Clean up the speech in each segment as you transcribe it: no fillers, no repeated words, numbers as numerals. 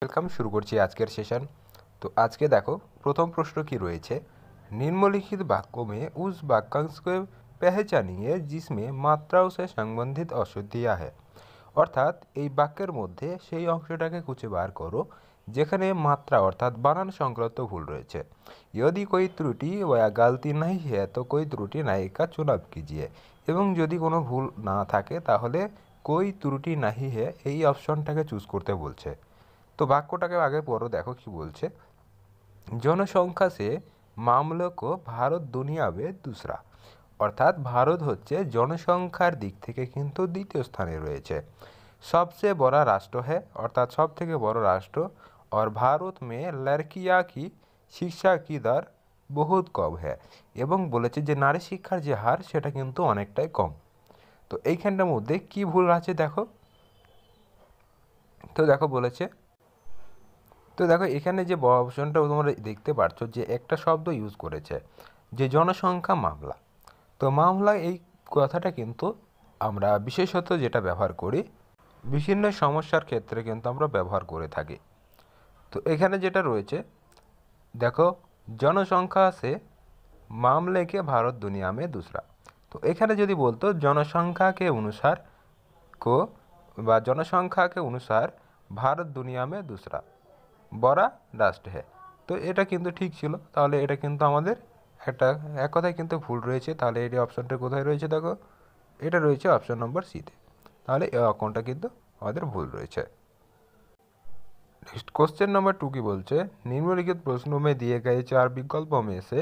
Welcome. শুরু করছি আজকের সেশন। তো আজকে দেখো প্রথম প্রশ্ন কি রয়েছে, निम्नलिखित वाक्यों में उस वाक्यांश को पहचानिए जिसमें मात्राओं से संबंधित अशुद्धियाँ है। অর্থাৎ এই বাক্যের মধ্যে সেই অংশটাকে খুঁজে বার করো যেখানে মাত্রা অর্থাৎ বানান সংক্রান্ত ভুল রয়েছে। यदि कोई त्रुटि या गलती नहीं है तो कोई त्रुटि नहीं का चुनाव कीजिए। এবং যদি কোনো ভুল না থাকে তাহলে कोई त्रुटि नहीं है এই অপশনটাকে চুজ করতে বলছে। तो বাক্যটাকে আগে পড়ো, দেখো কি বলছে। জনসংখ্যা সে মামলা কো ভারত দুনিয়া মে दूसरा। অর্থাৎ ভারত হচ্ছে জনসংখ্যার দিক থেকে কিন্তু দ্বিতীয় স্থানে রয়েছে। सबसे बड़ा राष्ट्र है অর্থাৎ সব থেকে বড় রাষ্ট্র। और भारत में लड़कियां की शिक्षा की दर बहुत कम है। এবং বলেছে যে নারী শিক্ষার যে হার সেটা কিন্তু অনেকটাই কম। তো এইখানটার মধ্যে কি ভুল আছে দেখো। তো দেখো বলেছে, তো দেখো এখানে যে অপশনটা তোমরা দেখতে পাচ্ছ যে একটা শব্দ ইউজ করেছে যে জনসংখ্যা মামলা। তো মামলা এই কথাটা কিন্তু আমরা বিশেষত যেটা ব্যবহার করি বিভিন্ন সমস্যার ক্ষেত্রে কিন্তু আমরা ব্যবহার করে থাকি। তো এখানে যেটা রয়েছে দেখো, জনসংখ্যা সে मामले के भारत दुनिया में दूसरा। तो এখানে যদি বলতো জনসংখ্যা के अनुसार को বা জনসংখ্যা के अनुसार भारत दुनिया में दूसरा বড়া রাষ্ট্র है। তো এটা কিন্তু ঠিক ছিল, তাহলে এটা কিন্তু আমাদের একটা এক কথায় কিন্তু ভুল রয়েছে। তাহলে এই অপশনটা কোথায় রয়েছে দেখো, এটা রয়েছে অপশন নম্বর সিতে। তাহলে এই অঙ্কনটা কিন্তু আমাদের ভুল রয়েছে। नेक्स्ट क्वेश्चन नंबर 2 की बोलছে निम्नलिखित प्रश्नों में दिए गए 4 विकल्पों में से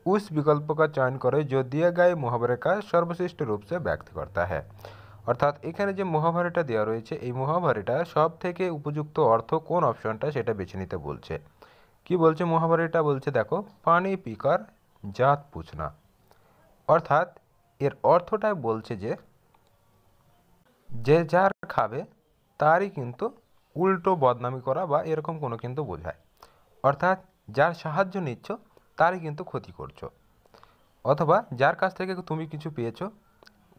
उस विकल्प का चयन करें जो दिए गए मुहावरे का सर्वश्रेष्ठ रूप से व्यक्त करता है। অর্থাৎ এখানে যে মুহাভারেটা দেওয়া রয়েছে এই মুহাভারেটা সব থেকে উপযুক্ত অর্থ কোন অপশনটা সেটা বেছে নিতে বলছে। কি বলছে মুহাভারেটা, বলছে দেখো পানি পিকার জাত পুছনা। অর্থাৎ এর অর্থটা বলছে যে যে যার খাবে তারই কিন্তু উল্টো বদনামি করা বা এরকম কোনো কিন্তু বোঝায়। অর্থাৎ যার সাহায্য নিচ্ছ তারই কিন্তু ক্ষতি করছো, অথবা যার কাছ থেকে তুমি কিছু পেয়েছো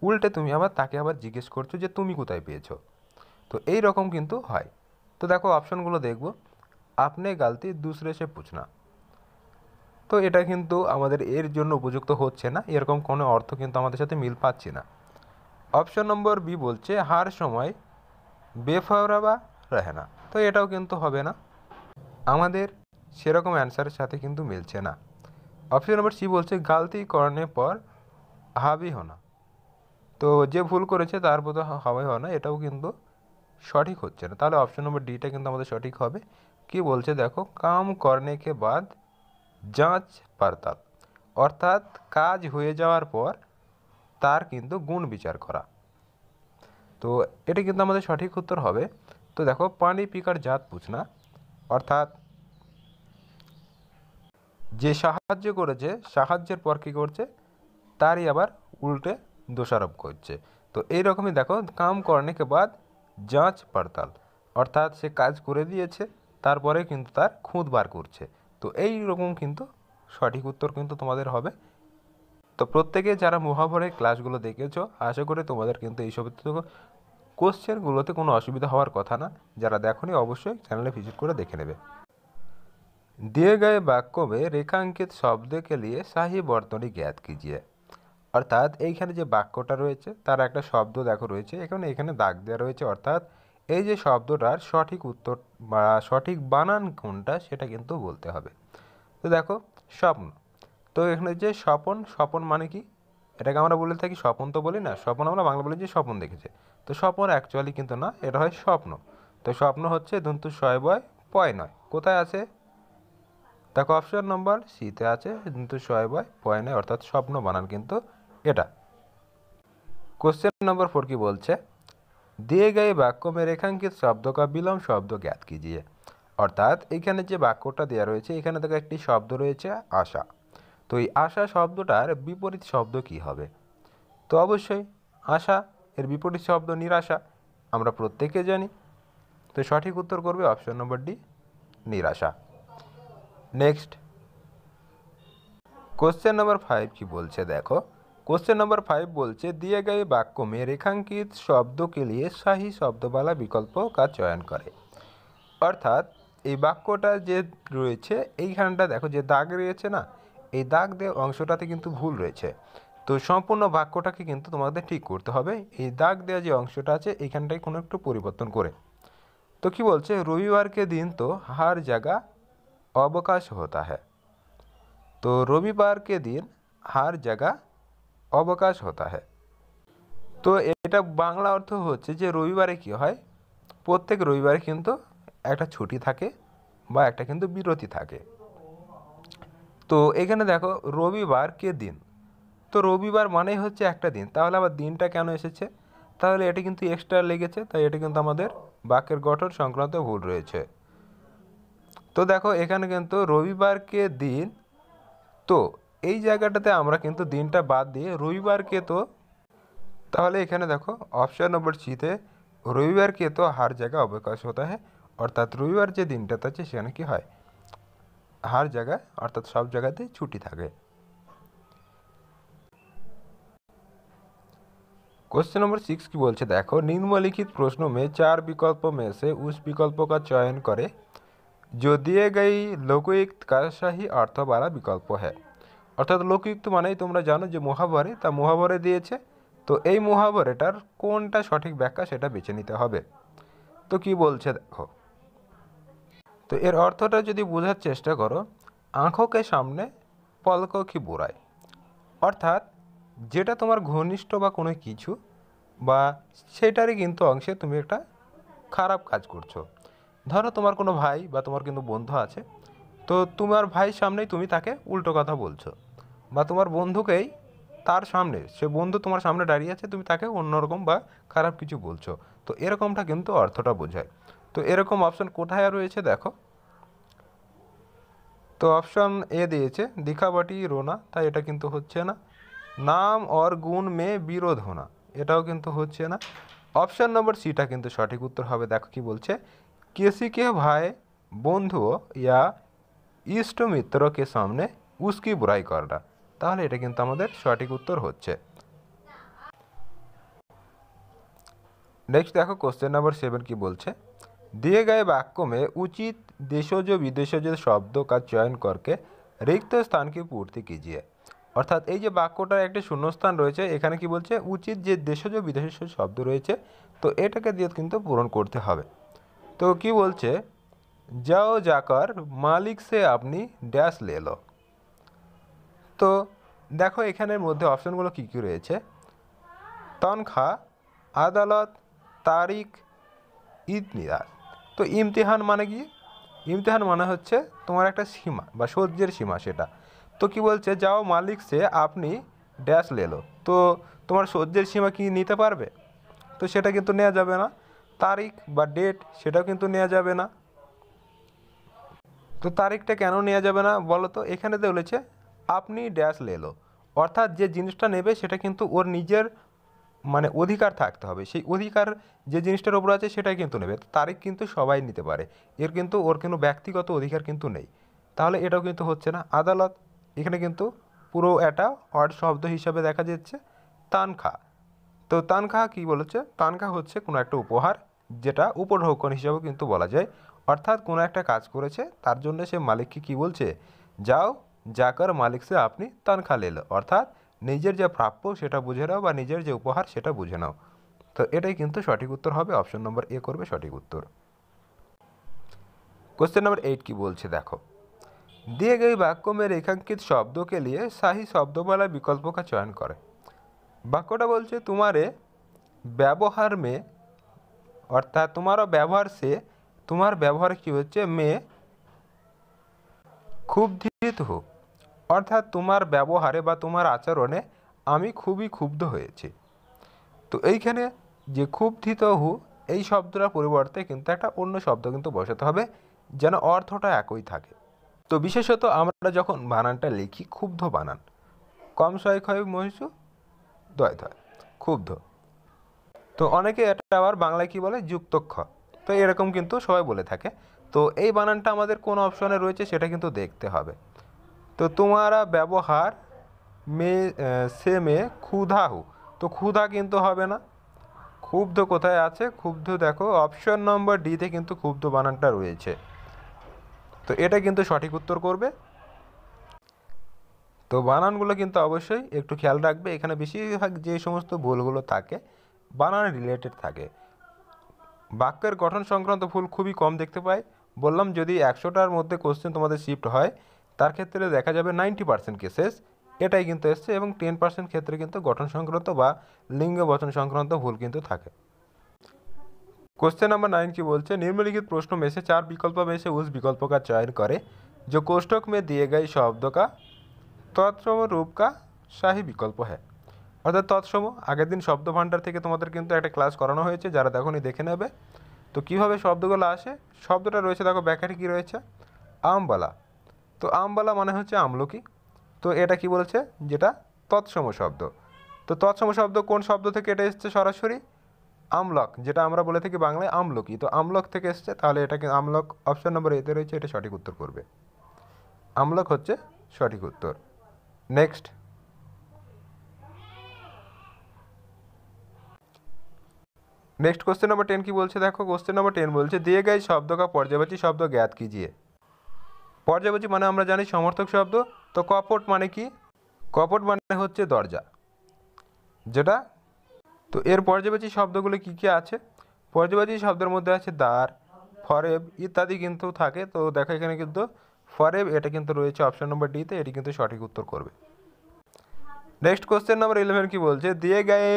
উল্টে তুমি আবার তাকে আবার জিজ্ঞেস করছো যে তুমি কোথায় পেয়েছো। তো এই রকম কিন্তু হয়। তো দেখো অপশনগুলো দেখব, আপনি গালতি দুসরে সে পুছনা। তো এটা কিন্তু আমাদের এর জন্য উপযুক্ত হচ্ছে না, এরকম কোনো অর্থ কিন্তু আমাদের সাথে মিল পাচ্ছি না। অপশন নম্বর বি বলছে হার সময় বেফরবা রহে না। তো এটাও কিন্তু হবে না, আমাদের সেরকম অ্যান্সারের সাথে কিন্তু মিলছে না। অপশন নম্বর সি বলছে গালতি করনে পর হাবি হোনা। তো যে ভুল করেছে তার প্রতি হাওয়াই হয় না, এটাও কিন্তু সঠিক হচ্ছে না। তাহলে অপশন নম্বর ডিটা কিন্তু আমাদের সঠিক হবে। কি বলছে দেখো কাম করনে কে বাদ যাঁচ পারতাল। অর্থাৎ কাজ হয়ে যাওয়ার পর তার কিন্তু গুণ বিচার করা। তো এটা কিন্তু আমাদের সঠিক উত্তর হবে। তো দেখো পানি পিকার জাত পুছনা, অর্থাৎ যে সাহায্য করেছে সাহায্যের পর কী করছে তারই আবার উল্টে দোষারোপ করছে। তো এইরকমই দেখো কাম করনে কে বাদ যাঁচ পড়তাল, অর্থাৎ সে কাজ করে দিয়েছে তারপরে কিন্তু তার খুঁত বার করছে। তো এই রকম কিন্তু সঠিক উত্তর কিন্তু তোমাদের হবে। তো প্রত্যেকে যারা মুহাভারের ক্লাসগুলো দেখেছো আশা করি তোমাদের কিন্তু এইসব কোশ্চেনগুলোতে কোনো অসুবিধা হওয়ার কথা না। যারা দেখোনি অবশ্যই চ্যানেলে ভিজিট করে দেখে নেবে। दिए गए वाक्यों में रेखांकित शब्द के लिए सही বর্তনী জ্ঞাত कीजिए। অর্থাৎ এইখানে যে বাক্যটা রয়েছে তার একটা শব্দ দেখো রয়েছে এখানে, এখানে দাগ দেওয়া রয়েছে। অর্থাৎ এই যে শব্দটার সঠিক উত্তর বা সঠিক বানান কোনটা সেটা কিন্তু বলতে হবে। তো দেখো স্বপ্ন, তো এখানে যে স্বপন, স্বপন মানে কি, এটাকে আমরা বলে থাকি স্বপন, তো বলি না স্বপন, আমরা বাংলা বলি যে স্বপন দেখেছে। তো স্বপন অ্যাকচুয়ালি কিন্তু না, এটা হয় স্বপ্ন। তো স্বপ্ন হচ্ছে দন্তু শয় বয় পয় নয়, কোথায় আছে দেখো অপশন নম্বর সিতে আছে কিন্তু শয় বয় পয় নয়, অর্থাৎ স্বপ্ন বানান কিন্তু এটা। क्वेश्चन नंबर 4 की बोलছে दिए गए वाक्य में रेखांकित शब्द का विलोम शब्द ज्ञात कीजिए। অর্থাৎ এখানে যে বাক্যটা দেওয়া রয়েছে এখানে দেখো একটি শব্দ রয়েছে আশা। তো এই আশা শব্দটার বিপরীত শব্দ কি হবে? তো অবশ্যই আশা এর বিপরীত শব্দ নিরাশা, আমরা প্রত্যেকে জানি। তো সঠিক উত্তর করবে অপশন নম্বর ডি নিরাশা। नेक्स्ट क्वेश्चन नंबर 5 की बोलছে देखो क्वेश्चन नंबर 5 बोलছে दिए गए वाक्यों में रेखांकित शब्दों के लिए सही शब्द वाला विकल्प का चयन करें। অর্থাৎ এই বাক্যটা যে রয়েছে এইখানটা দেখো যে দাগ রয়েছে না, এই দাগ দিয়ে অংশটাতে কিন্তু ভুল রয়েছে। তো সম্পূর্ণ বাক্যটাকে কিন্তু তোমাদের ঠিক করতে হবে এই দাগ দেওয়া যে অংশটা আছে এইখানটায় কোনো একটু পরিবর্তন করে। তো কি বলছে, রবিবার के दिन तो हर जगह अवकाश होता है। तो रविवार के दिन हर जगह अवकाश होता है। তো এটা বাংলা অর্থ হচ্ছে যে রবিবারে কি হয়, প্রত্যেক রবিবারে কিন্তু একটা ছুটি থাকে বা একটা কিন্তু বিরতি থাকে। তো এখানে দেখো রবিবার কে দিন, তো রবিবার মানেই হচ্ছে একটা দিন, তাহলে আবার দিনটা কেন এসেছে, তাহলে এটা কিন্তু এক্সট্রা লেগেছে, তাই এটা কিন্তু আমাদের বাক্যের গঠন সংক্রান্ত ভুল রয়েছে। তো দেখো এখানে কিন্তু রবিবারকে দিন, তো এই জায়গাটাতে আমরা কিন্তু দিনটা বাদ দিয়ে রবিবারকে তো, তাহলে এখানে দেখো অপশন নম্বর সিতে রবিবারকে তো হার জায়গায় অবকাশ হতে হয়, অর্থাৎ রবিবার যে দিনটাতে আছে সেখানে কি হয়, হার জায়গায় অর্থাৎ সব জায়গাতেই ছুটি থাকে। क्वेश्चन नंबर 6 की बोलছে देखो निम्नलिखित प्रश्नों में 4 विकल्पों में से उस विकल्प का चयन करें जो दिए गई लोकयुक्त का सही अर्थ वाला विकल्प है। অর্থাৎ লোকযুক্ত মানেই তোমরা জানো যে মুহাবরে, তা মুহাবরে দিয়েছে, তো এই মুহাবরেটার কোনটা সঠিক ব্যাখ্যা সেটা বেছে নিতে হবে। তো কি বলছে দেখো, তো এর অর্থটা যদি বোঝার চেষ্টা করো, আঁখোকে সামনে পলকো কি বুড়ায়, অর্থাৎ যেটা তোমার ঘনিষ্ঠ বা কোনো কিছু বা সেটারই কিন্তু অংশে তুমি একটা খারাপ কাজ করছো। ধরো তোমার কোনো ভাই বা তোমার কিন্তু বন্ধু আছে, তো তোমার ভাইয়ের সামনেই তুমি তাকে উল্টো কথা বলছো, বা তোমার বন্ধুকেই তার সামনে, সে বন্ধু তোমার সামনে দাঁড়িয়ে আছে, তুমি তাকে অন্যরকম বা খারাপ কিছু বলছো, তো এরকমটা কিন্তু অর্থটা বোঝায়। তো এরকম অপশন কোথায় রয়েছে দেখো, তো অপশন এ দিয়েছে দিখাবাটি রোনা, তাই এটা কিন্তু হচ্ছে না। নাম और गुण में বিরোধ होना, এটাও কিন্তু হচ্ছে না। অপশন নম্বর সিটা কিন্তু সঠিক উত্তর হবে। দেখো কি বলছে, किसी के भाई বন্ধুও या ইষ্ট মিত্রকে সামনে उसकी बुराई करना, তাহলে এটা কিন্তু আমাদের সঠিক উত্তর হচ্ছে। नेक्स्ट देखो क्वेश्चन नंबर 7 की बोलছে दिए गए वाक्यों में उचित देशज विदेशज शब्दों का चयन करके रिक्त स्थान की पूर्ति कीजिए। অর্থাৎ এই যে বাক্যটার একটা শূন্যস্থান রয়েছে, এখানে কি বলছে উচিত যে দেশজ বিদেশজ শব্দ রয়েছে, তো এটাকে দিয়ে কিন্তু পূরণ করতে হবে। তো কি বলছে, যাও যাকর মালিক সে আপনি ড্যাশ লে লো। তো দেখো এখানের মধ্যে অপশনগুলো কী কী রয়েছে, তনখা, আদালত, তারিখ, ইতিহাস। তো ইমতিহান মানে কি, ইমতিহান মানে হচ্ছে তোমার একটা সীমা বা সহ্যের সীমা সেটা। তো কি বলছে, যাও মালিক সে আপনি ড্যাশ লেলো, তো তোমার সহ্যের সীমা কি নিতে পারবে, তো সেটা কিন্তু নেওয়া যাবে না। তারিখ বা ডেট সেটাও কিন্তু নেওয়া যাবে না। তো তারিখটা কেন নেওয়া যাবে না বলো তো, এখানে তো বলেছে আপনি ড্যাশ লেলো, অর্থাৎ যে জিনিসটা নেবে সেটা কিন্তু ওর নিজের মানে অধিকার থাকতে হবে, সেই অধিকার যে জিনিসটার ওপর আছে সেটাই কিন্তু নেবে। তারিখ কিন্তু সবাই নিতে পারে, এর কিন্তু ওর কোনো ব্যক্তিগত অধিকার কিন্তু নেই, তাহলে এটাও কিন্তু হচ্ছে না। আদালত, এখানে কিন্তু পুরো একটা অড শব্দ হিসাবে দেখা যাচ্ছে। তানখা, তো তানখা কী বলেছে, তানখা হচ্ছে কোনো একটা উপহার, যেটা উপঢৌকন হিসাবেও কিন্তু বলা যায়, অর্থাৎ কোনো একটা কাজ করেছে তার জন্য সে মালিককে কী বলছে, যাও যাকর মালিক সে আপনি তানখা লেলো, অর্থাৎ নিজের যে প্রাপ্য সেটা বুঝে নাও বা নিজের যে উপহার সেটা বুঝে নাও। তো এটাই কিন্তু সঠিক উত্তর হবে, অপশন নম্বর এ করবে সঠিক উত্তর। क्वेश्चन नंबर 8 की बोलছে देखो दिए गए वाक्यों में रेखांकित शब्दों के लिए सही शब्दों वाला विकल्पों का चयन करें। বাক্যটা বলছে तुम्हारे ব্যবহার में, অর্থাৎ তোমার ব্যবহার সে, তোমার ব্যবহার কি হচ্ছে মে ক্ষুব্ধিত হো, অর্থাৎ তোমার ব্যবহারে বা তোমার আচরণে আমি খুবই ক্ষুব্ধ হয়েছি। তো এইখানে যে ক্ষুব্ধিত হু এই শব্দটার পরিবর্তে কিন্তু একটা অন্য শব্দ কিন্তু বসাতে হবে, যেন অর্থটা একই থাকে। তো বিশেষত আমরা যখন বানানটা লিখি ক্ষুব্ধ বানান, কম শয় ক্ষয় মহিষু দয় ধয়, ক্ষুব্ধ। তো অনেকে এটা আবার বাংলায় কী বলে যুক্ত খ, তো এরকম কিন্তু সবাই বলে থাকে। তো এই বানানটা আমাদের কোন অপশনে রয়েছে সেটা কিন্তু দেখতে হবে। তো তোমারা ব্যবহার মে সে মে ক্ষুধা হু, তো ক্ষুধা কিন্তু হবে না, ক্ষুব্ধ কোথায় আছে? ক্ষুব্ধ দেখো অপশন নম্বর ডিতে কিন্তু ক্ষুব্ধ বানানটা রয়েছে। তো এটা কিন্তু সঠিক উত্তর করবে। তো বানানগুলো কিন্তু অবশ্যই একটু খেয়াল রাখবে, এখানে বেশিরভাগ যে সমস্ত ভুলগুলো থাকে বানান রিলেটেড থাকে। বাক্যের গঠন সংক্রান্ত ভুল খুবই কম দেখতে পাই। বললাম যদি 100টার মধ্যে কোশ্চেন তোমাদের শিফট হয় তার ক্ষেত্রে দেখা যাবে 90% কেসেস এটাই কিন্তু এসছে, এবং 10% ক্ষেত্রে কিন্তু গঠন সংক্রান্ত বা লিঙ্গ বচন সংক্রান্ত ভুল কিন্তু থাকে। क्वेश्चन नंबर 9 की बोलते निम्नलिखित प्रश्नों में से 4 विकल्पों में से उस विकल्प का चयन करें जो कोष्ठक में दिए गए शब्द का তৎসম রূপ का শাহী বিকল্প হ্যাঁ। অর্থাৎ তৎসম আগের দিন শব্দ ভাণ্ডার থেকে তোমাদের কিন্তু একটা ক্লাস করানো হয়েছে, যারা দেখোনি দেখে নেবে। তো কীভাবে শব্দগুলো আসে, শব্দটা রয়েছে দেখো ব্যাখ্যাটি কী রয়েছে, আমবালা। তো আমবালা মানে হচ্ছে আমলকি। তো এটা কি বলছে, যেটা তৎসম শব্দ। তো তৎসম শব্দ কোন শব্দ থেকে এটা এসছে, সরাসরি আমলক, যেটা আমরা বলে থাকি বাংলায় আমলকি। তো আমলক থেকে এসছে, তাহলে এটাকে আমলক অপশন নম্বর এতে রয়েছে, এটা সঠিক উত্তর করবে। আমলক হচ্ছে সঠিক উত্তর। नेक्स्ट क्वेश्चन नंबर 10 की बोलছে देखो क्वेश्चन नंबर 10 बोलছে दिए गए शब्द का पर्यायवाची शब्द ज्ञात कीजिए। पर्यायवाची माने আমরা জানি সমর্থক শব্দ। তো কপট মানে কি, কপট মানে হচ্ছে দরজা, যেটা। তো এর পর্যায়বাচী শব্দগুলো কি কি আছে, পর্যায়বাচী শব্দের মধ্যে আছে দ্বার, ফরেব ইত্যাদি কিন্তু থাকে। তো দেখো এখানে কিন্তু ফরেব এটা কিন্তু রয়েছে অপশন নম্বর ডিতে, এটি কিন্তু সঠিক উত্তর করবে। नेक्स्ट क्वेश्चन नंबर 11 की बोलছে दिए गए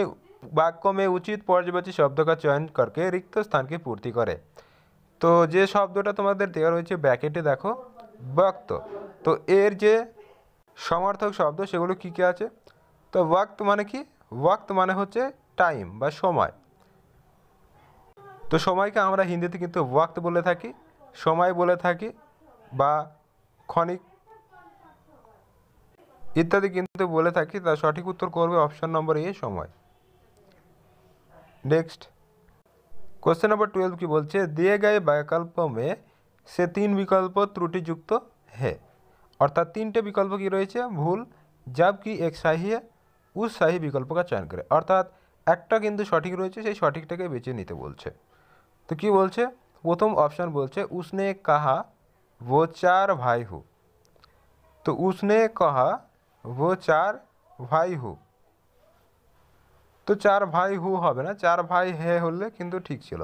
वाक्य में उचित पर्यायवाची शब्द का चयन करके रिक्त स्थान की पूर्ति करे। তো যে শব্দটা তোমাদের দেওয়া রয়েছে ব্র্যাকেটে দেখো বক্ত, তো এর যে সমার্থক শব্দ সেগুলো কী কী আছে। তো ওয়াক্ত মানে কি, ওয়াক্ত মানে হচ্ছে টাইম বা সময়। তো সময়কে আমরা হিন্দিতে কিন্তু ওয়াক্ত বলে থাকি, সময় বলে থাকি, বা ক্ষণিক ইত্যাদি কিন্তু বলে থাকি। তার সঠিক উত্তর করবে অপশন নম্বর এ সময়। नेक्स्ट क्वेश्चन नंबर 12 की बोलছে दिए गए विकल्प में से 3 विकल्प त्रुटियुक्त है। অর্থাৎ তিনটে বিকল্প কি রয়েছে ভুল, जबकि एक सही है उस सही विकल्प का चयन करे। অর্থাৎ একটা কিন্তু সঠিক রয়েছে, সেই সঠিকটাকে বেছে নিতে বলছে। তো কি বলছে, প্রথম অপশন বলছে उसने कहा वो 4 भाई हो। तो उसने कहा वो 4 भाई हो, তো 4 ভাই হু হবে না, 4 ভাই হে হলে কিন্তু ঠিক ছিল।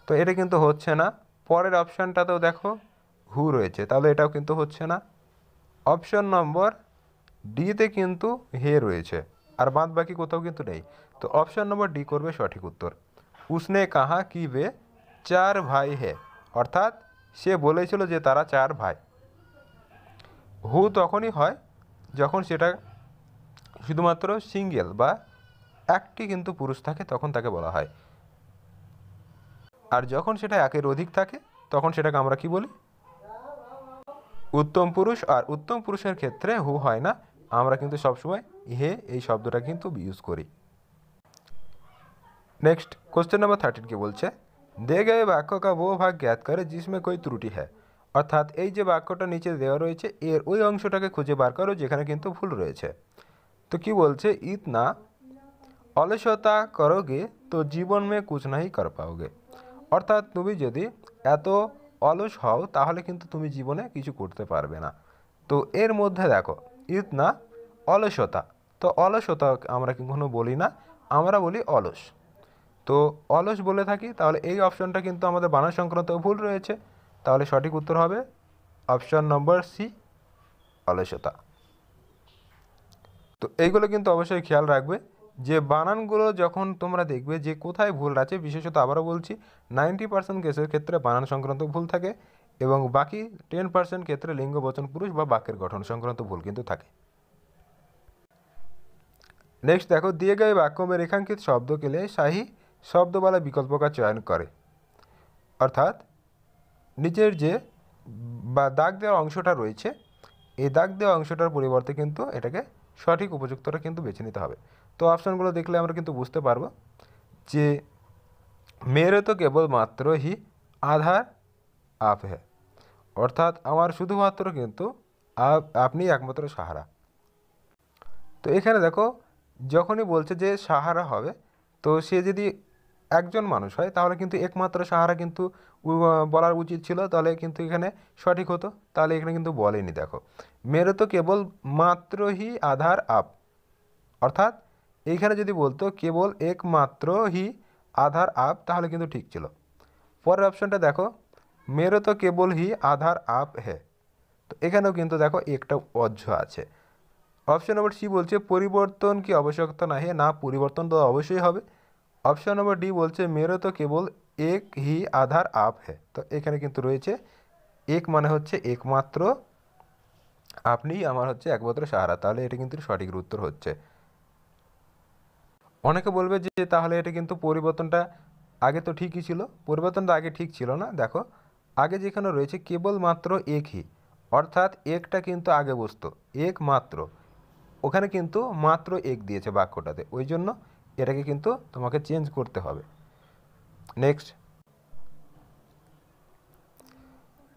তো এটা কিন্তু হচ্ছে না। পরের অপশানটাতেও দেখো হু রয়েছে, তাহলে এটাও কিন্তু হচ্ছে না। অপশন নম্বর ডিতে কিন্তু হে রয়েছে, আর বাদ বাকি কোথাও কিন্তু নেই। তো অপশন নম্বর ডি করবে সঠিক উত্তর। উসনে কাহা কি বে 4 ভাই হে, অর্থাৎ সে বলেছিল যে তারা 4 ভাই। হু তখনই হয় যখন সেটা শুধুমাত্র সিঙ্গেল বা একটি কিন্তু পুরুষ থাকে, তখন তাকে বলা হয়। আর যখন সেটা একের অধিক থাকে তখন সেটাকে আমরা কি বলি, উত্তম পুরুষ। আর উত্তম পুরুষের ক্ষেত্রে হু হয় না, আমরা কিন্তু সবসময় হে এই শব্দটা কিন্তু ইউজ করি। नेक्स्ट क्वेश्चन नंबर 13 की बोलছে दे गए वाक्य का वो भाग ज्ञात करे जिसमें कोई त्रुटि है। অর্থাৎ এই যে বাক্যটা নিচে দেওয়া রয়েছে এর ওই অংশটাকে খুঁজে বার করো যেখানে কিন্তু ভুল রয়েছে। তো কি বলছে, ইতনা অলসতা করোগে তো জীবন মে কুছ নাহি কর পাওগে। অর্থাৎ তুমি যদি এত অলস হও তাহলে কিন্তু তুমি জীবনে কিছু করতে পারবে না। তো এর মধ্যে দেখো ইতনা অলসতা, তো অলসতা আমরা কখনো বলি না, আমরা বলি অলস। তো অলস বলে থাকি, তাহলে এই অপশনটা কিন্তু আমাদের বানান সংক্রান্ত ভুল রয়েছে, তাহলে সঠিক উত্তর হবে অপশন নম্বর সি অলসতা। তো এইগুলো কিন্তু অবশ্যই খেয়াল রাখবে যে বানানগুলো যখন তোমরা দেখবে যে কোথায় ভুল আছে, বিশেষত আবারও বলছি 90% কেসের ক্ষেত্রে বানান সংক্রান্ত ভুল থাকে, এবং বাকি 10% ক্ষেত্রে লিঙ্গ বচন পুরুষ বা বাক্যের গঠন সংক্রান্ত ভুল কিন্তু থাকে। नेक्स्ट देखो दिए गए वाक्यों में रेखांकित शब्दों के लिए सही शब्द वाला विकल्प का चयन करें। अर्थात नीचेर जे दाग देওয়া অংশটা রয়েছে এই দাগ দেওয়া অংশটার পরিবর্তে কিন্তু এটাকে সঠিক উপযুক্তটা কিন্তু বেছে নিতে হবে। তো অপশনগুলো দেখলে আমরা কিন্তু বুঝতে পারবো যে মেরে তো কেবলমাত্র হি আধার আপ হ্যাঁ, অর্থাৎ আমার শুধুমাত্র কিন্তু আপনি একমাত্র সাহারা। তো এখানে দেখো যখনই বলছে যে সাহারা হবে, তো সে যদি একজন মানুষ হয় তাহলে কিন্তু একমাত্র সাহারা কিন্তু বলার উচিত ছিল, তাহলে কিন্তু এখানে সঠিক হতো। তাহলে এখানে কিন্তু বলেনি। দেখো মেরে তো কেবল মাত্র হি আধার আপ, অর্থাৎ এইখানে যদি বলতো কেবল একমাত্র হি আধার আপ তাহলে কিন্তু ঠিক ছিল। পরের অপশনটা দেখো, মেরে তো কেবল হি আধার আপ হে, তো এখানেও কিন্তু দেখো একটা অজ্ঝ আছে। অপশন নম্বর সি বলছে পরিবর্তন কি আবশ্যকতা না হে, না পরিবর্তন তো অবশ্যই হবে। অপশন নম্বর ডি বলছে মেরে তো কেবল এক হি আধার আপ হে, তো এখানে কিন্তু রয়েছে এক মানে হচ্ছে একমাত্র, আপনিই আমার হচ্ছে একমাত্র সাহারা, তাহলে এটা কিন্তু সঠিক উত্তর হচ্ছে। অনেকে বলবে যে তাহলে এটা কিন্তু পরিবর্তনটা আগে তো ঠিকই ছিল, পরিবর্তনটা আগে ঠিক ছিল না। দেখো আগে যেখানে রয়েছে কেবলমাত্র একই, অর্থাৎ একটা কিন্তু আগে বসতো একমাত্র, ওখানে কিন্তু মাত্র এক দিয়েছে বাক্যটাতে, ওই জন্য এটাকে কিন্তু তোমাকে চেঞ্জ করতে হবে। नेक्स्ट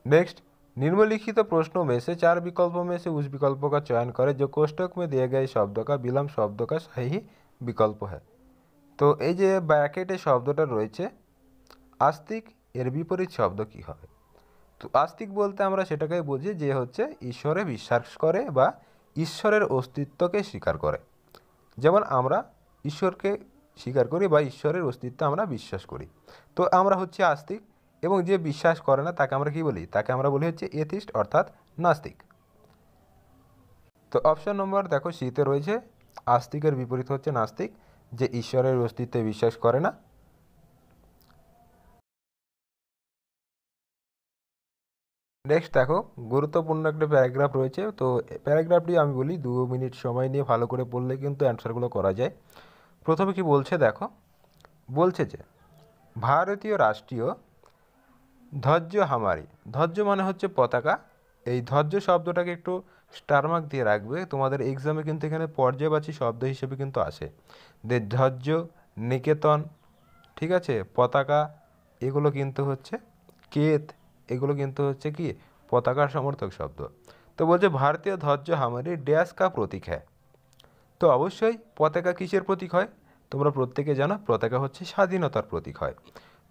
नेक्स्ट निम्नलिखित प्रश्नों में से 4 विकल्पों में से उस विकल्प का चयन करें जो कोष्टक में दिए गए शब्द का विलम्ब शब्द का सही विकल्प है। तो এই যে ব্র্যাকেটে শব্দটা রয়েছে আস্তিক, এর বিপরীত শব্দ কি হবে? তো আস্তিক বলতে আমরা সেটাকে বুঝি যে হচ্ছে ঈশ্বরে বিশ্বাস করে বা ঈশ্বরের অস্তিত্বকে স্বীকার করে। যেমন আমরা ঈশ্বরকে স্বীকার করি বা ঈশ্বরের অস্তিত্বে আমরা বিশ্বাস করি, তো আমরা হচ্ছে আস্তিক। এবং যে বিশ্বাস করে না তাকে আমরা কি বলি? তাকে আমরা বলি হচ্ছে এথিস্ট অর্থাৎ নাস্তিক। তো অপশন নম্বর দেখো সিতে রয়েছে আস্তিকের বিপরীত হচ্ছে নাস্তিক, যে ঈশ্বরের অস্তিত্বে বিশ্বাস করে না। নেক্সট দেখো গুরুত্বপূর্ণ একটা প্যারাগ্রাফ রয়েছে, তো প্যারাগ্রাফটি আমি বলি 2 মিনিট সময় নিয়ে ভালো করে পড়লে কিন্তু অ্যান্সারগুলো করা যায়। প্রথমে কি বলছে দেখো, বলছে যে ভারতীয় রাষ্ট্রীয় ধ্বজ হামারি, ধ্বজ মানে হচ্ছে পতাকা, এই ধ্বজ শব্দটাকে একটু স্টার মার্ক দিয়ে রাখবে, তোমাদের এক্সামে কিন্তু এখানে পর্যায়বাচী শব্দ হিসেবে কিন্তু আসে। ধ্বজ, নিকেতন, ঠিক আছে, পতাকা, এগুলো কিন্তু হচ্ছে কেত, এগুলো কিন্তু হচ্ছে কি পতাকার সমর্থক শব্দ। তো বলছে ভারতীয় ধ্বজ হামারি ড্যাশ কা প্রতীক হ্যায়, তো অবশ্যই পতাকা কিসের প্রতীক হয়? তোমরা প্রত্যেকে জানো পতাকা হচ্ছে স্বাধীনতার প্রতীক হয়।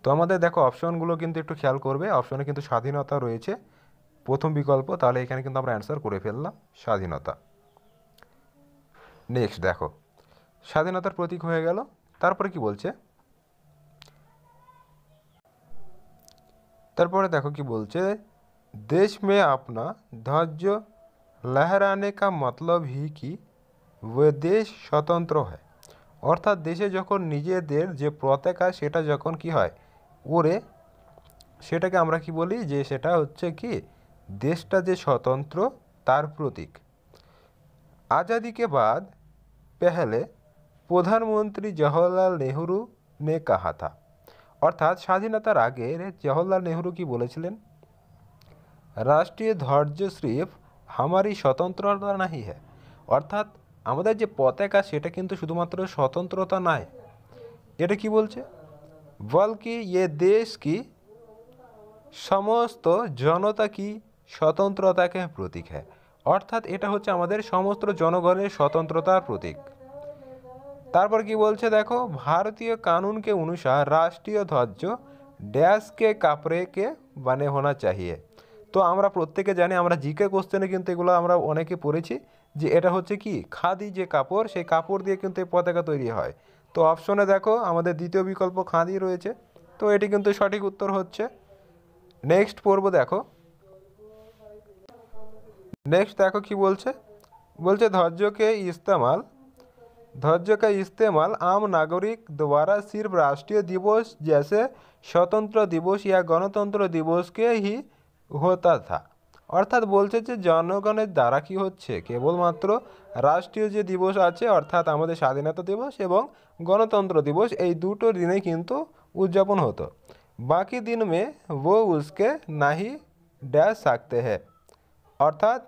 তো আমাদের দেখো অপশনগুলো কিন্তু একটু খেয়াল করবে, অপশনে কিন্তু স্বাধীনতা রয়েছে প্রথম বিকল্প, তাহলে এখানে কিন্তু আমরা অ্যান্সার করে ফেললাম স্বাধীনতা। নেক্সট দেখো স্বাধীনতার প্রতীক হয়ে গেল, তারপরে কি বলছে, তারপরে দেখো কি বলছে, দেশ মে আপনা ধ্বজ লহরানে কা মতলব হি কি ওয়ে দেশ স্বতন্ত্র হয়, অর্থাৎ দেশে যখন নিজেদের যে পতাকা সেটা যখন কি হয় ওরে, সেটাকে আমরা কি বলি যে সেটা হচ্ছে কি দেশটা যে স্বতন্ত্র তার প্রতীক। आज़ादी के बाद पहले প্রধানমন্ত্রী জওহরলাল নেহরু ने कहा था, অর্থাৎ স্বাধীনতার আগে জওহরলাল নেহরু কি বলেছিলেন? রাষ্ট্রীয় ধ্বজ সির্ফ হামারি স্বতন্ত্রতা নাহি হ্যায়, অর্থাৎ আমাদের যে পতাকা সেটা কিন্তু শুধুমাত্র স্বতন্ত্রতা নয়, এটা কি বলছে, বলকি ये देश की সমস্ত জনতা কি স্বতন্ত্রতাকে প্রতীক হ্যায়, অর্থাৎ এটা হচ্ছে আমাদের সমস্ত জনগণের স্বতন্ত্রতার প্রতীক। তারপর কি বলছে দেখো, ভারতীয় कानून के अनुसार राष्ट्रीय ध्वज डैश के कपड़े के बने होना चाहिए, তো আমরা প্রত্যেকে জানি, আমরা জিকে কোশ্চেনে কিন্তু এগুলো আমরা অনেকে পড়েছি যে এটা হচ্ছে কি খাদি যে কাপড়, সেই কাপড় দিয়ে কিন্তু এই পতাকা তৈরি হয়। তো অপশনে দেখো আমাদের দ্বিতীয় বিকল্প খাদি রয়েছে, তো এটি কিন্তু সঠিক উত্তর হচ্ছে। নেক্সট পড়ব দেখো, नेक्स्ट देखो कि बोलছে ध्वज का इस्तेमाल आम नागरिक द्वारा सिर्फ राष्ट्रीय दिवस जैसे स्वतंत्र दिवस या गणतंत्र दिवस के ही होता था, अर्थात बोलছে যে জনগণের দ্বারা কি হচ্ছে কেবলমাত্র রাষ্ট্রীয় যে দিবস আছে অর্থাৎ আমাদের স্বাধীনতা দিবস এবং গণতন্ত্র দিবস এই দুটো দিনে কিন্তু উদযাপন হতো, বাকি দিন में वो उसके नहीं डैश सकते हैं, অর্থাৎ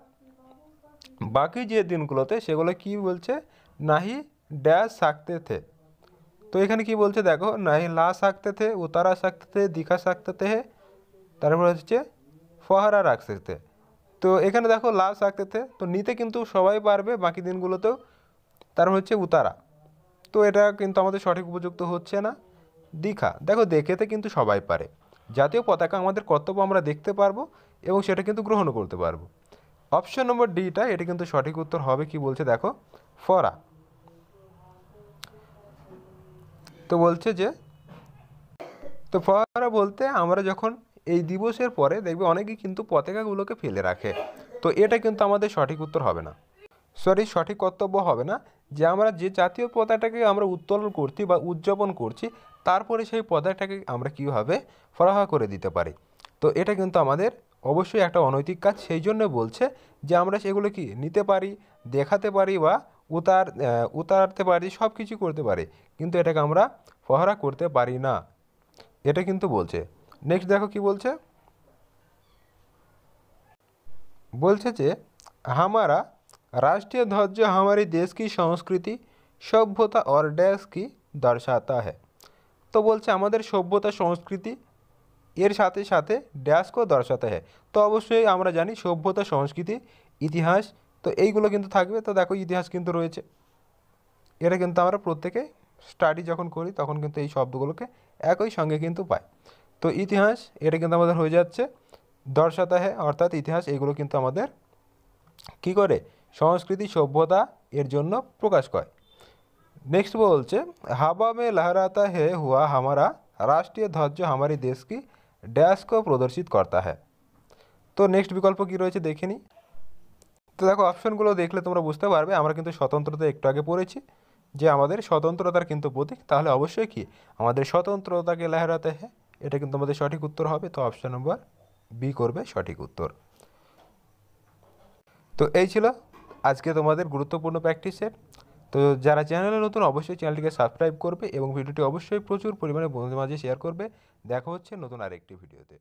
বাকি যে দিনগুলোতে সেগুলো কি বলছে নাহি ড্যাশ সাকতে থে, তো এখানে কি বলছে দেখো নাহি লা সাকতে থে, উতারা সাকতে থে, দিখা সাকতে থে, তারপর হচ্ছে ফহারা রাখ सकते, তো এখানে দেখো লা সাকতে থে, তো নিতে কিন্তু সবাই পারবে বাকি দিনগুলোতেও, তারপর হচ্ছে উতারা, তো এটা কিন্তু আমাদের সঠিক উপযুক্ত হচ্ছে না। দিখা, দেখো দেখেতে কিন্তু সবাই পারে। জাতীয় পতাকা আমাদের কর্তব্য, আমরা দেখতে পারবো এবং সেটা কিন্তু গ্রহণও করতে পারবো। অপশন নম্বর ডিটা, এটা কিন্তু সঠিক উত্তর হবে। কি বলছে দেখো, ফরা। তো বলছে যে, তো ফরা বলতে আমরা যখন এই দিবসের পরে দেখবে অনেকেই কিন্তু পতাকাগুলোকে ফেলে রাখে। তো এটা কিন্তু আমাদের সঠিক উত্তর হবে না, সরি সঠিক কর্তব্য হবে না। যে আমরা যে জাতীয় পতাকাটাকে আমরা উত্তোলন করছি বা উদযাপন করছি, তারপরে সেই পতাকাটাকে আমরা কীভাবে ফরাহা করে দিতে পারি। তো এটা কিন্তু আমাদের অবশ্যই একটা অনৈতিক কাজ। সেই জন্য বলছে যে আমরা সেগুলো কি নিতে পারি, দেখাতে পারি বা উতারতে পারি, সব কিছু করতে পারি, কিন্তু এটাকে আমরা ফহরা করতে পারি না, এটা কিন্তু বলছে। নেক্সট দেখো কি বলছে, বলছে যে हमारा राष्ट्रीय ध्वज हमारे देश की संस्कृति सभ्यता और डैश की दर्शाता है। তো বলছে আমাদের সভ্যতা সংস্কৃতি এর সাথে সাথে ড্যাশকেও দর্শাতে হয়। তো অবশ্যই আমরা জানি সভ্যতা সংস্কৃতি ইতিহাস, তো এইগুলো কিন্তু থাকবে। তো দেখো ইতিহাস কিন্তু রয়েছে, এটা কিন্তু আমরা প্রত্যেকে স্টাডি যখন করি তখন কিন্তু এই শব্দগুলোকে একই সঙ্গে কিন্তু পাই। তো ইতিহাস এটা কিন্তু আমাদের হয়ে যাচ্ছে দর্শাতা হ্যায়, অর্থাৎ ইতিহাস এগুলো কিন্তু আমাদের কী করে সংস্কৃতি সভ্যতা এর জন্য প্রকাশ করে। नेक्स्ट বলছে हवा में लहराता है हुआ हमारा राष्ट्रीय ध्वज हमारे देश की डैश को प्रदर्शित करता है। তো নেক্সট বিকল্প কী রয়েছে দেখে নিই। তো দেখো অপশনগুলো দেখলে তোমরা বুঝতে পারবে আমরা কিন্তু স্বতন্ত্রতা একটু আগে পড়েছি যে আমাদের স্বতন্ত্রতার কিন্তু প্রতীক, তাহলে অবশ্যই কি আমাদের স্বতন্ত্রতাকে লহরাতে হ্যায়, এটা কিন্তু আমাদের সঠিক উত্তর হবে। তো অপশন নম্বর বি করবে সঠিক উত্তর। তো এই ছিল আজকে তোমাদের গুরুত্বপূর্ণ প্র্যাকটিস সেট। তো যারা চ্যানেলে নতুন অবশ্যই চ্যানেলটিকে সাবস্ক্রাইব করবে এবং ভিডিওটি অবশ্যই প্রচুর পরিমাণে বন্ধুদের মাঝে শেয়ার করবে। দেখা হচ্ছে নতুন আরেকটি ভিডিওতে।